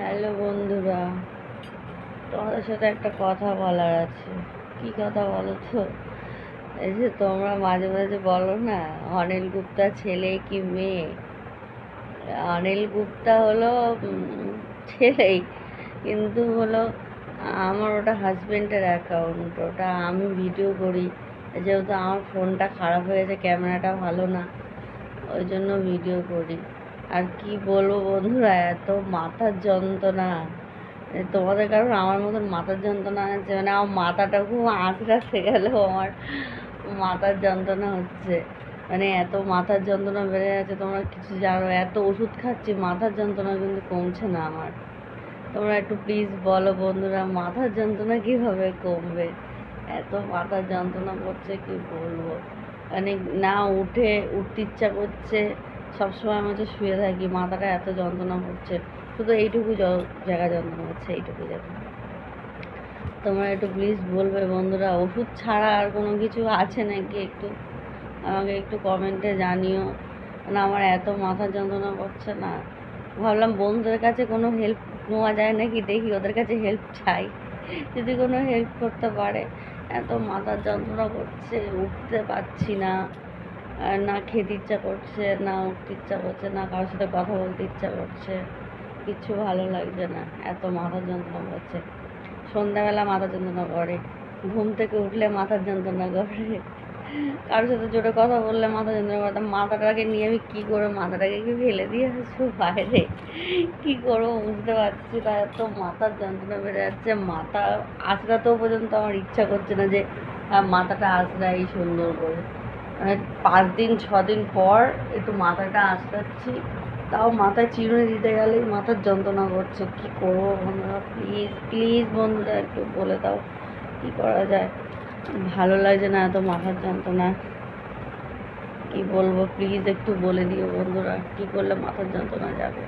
Hello বন্ধুরা, তোমাদের সাথে একটা কথা বলার আছে। কি কথা বলো তো? এই যে তোমরা মাঝে মাঝে বলো না, অনিল গুপ্তা ছেলে কি মেয়ে? অনিল গুপ্তা হলো ছেলেই, কিন্তু হলো আমার ওটা হাজবেন্ডের অ্যাকাউন্ট, ওটা আমি ভিডিও করি। যেহেতু আমার ফোনটা খারাপ হয়ে গেছে, ক্যামেরাটা ভালো না, ওই জন্য ভিডিও করি। আর কি বলবো বন্ধুরা, এত মাথার যন্ত্রণা। তোমাদের কারণ আমার মতন মাথার যন্ত্রণা আছে, মানে আমার মাথাটা খুব আঁচড়াতে গেলেও আমার মাথার যন্ত্রণা হচ্ছে। মানে এত মাথার যন্ত্রণা বেড়ে গেছে, তোমরা কিছু জানো? এত ওষুধ খাচ্ছি, মাথার যন্ত্রণা কিন্তু কমছে না আমার। তোমরা একটু প্লিজ বলো বন্ধুরা, মাথার যন্ত্রণা কীভাবে কমবে? এত মাথার যন্ত্রণা করছে কি বলবো। মানে না উঠতে ইচ্ছা করছে, সবসময় আমি হচ্ছে শুয়ে থাকি, মাথাটা এত যন্ত্রণা করছে। শুধু এইটুকু জায়গা যন্ত্রণা হচ্ছে, এইটুকু জায়গা। তোমরা একটু প্লিজ বলবে বন্ধুরা, ওষুধ ছাড়া আর কোনো কিছু আছে নাকি? একটু আমাকে একটু কমেন্টে জানিও। মানে আমার এত মাথার যন্ত্রণা করছে না, ভাবলাম বন্ধুদের কাছে কোনো হেল্প নেওয়া যায় নাকি, দেখি ওদের কাছে হেল্প চাই, যদি কোনো হেল্প করতে পারে। এত মাথার যন্ত্রণা করছে, উঠতে পারছি না, আর না খেতে ইচ্ছা করছে, না উঠতে ইচ্ছা করছে, না কারোর সাথে কথা বলতে ইচ্ছা করছে, কিচ্ছু ভালো লাগছে না, এত মাথার যন্ত্রণা করছে। সন্ধ্যাবেলা মাথা যন্ত্রণা করে, ঘুম থেকে উঠলে মাথার যন্ত্রণা করে, কারোর সাথে জোরে কথা বললে মাথা যন্ত্রণা করে। মাথাটাকে নিয়ে আমি কী করবো? মাথাটাকে কি ফেলে দিয়ে আসবো বাইরে? কী করবো বুঝতে পারছি না, এত মাথার যন্ত্রণা বেড়ে যাচ্ছে। মাথা আঁচড়াতেও পর্যন্ত আমার ইচ্ছা করছে না যে মাথাটা আঁচড়াই সুন্দর করে। মানে 5 দিন 6 দিন পর একটু মাথাটা আঁচড়াচ্ছি, তাও মাথায় চিরুনি দিতে গেলেই মাথার যন্ত্রণা করছে। কি করবো বন্ধুরা? প্লিজ প্লিজ বন্ধুরা একটু বলে দাও কি করা যায়। ভালো লাগছে না এত মাথার যন্ত্রণা, কি বলবো? প্লিজ একটু বলে দিও বন্ধুরা, কি করলে মাথার যন্ত্রণা যাবে।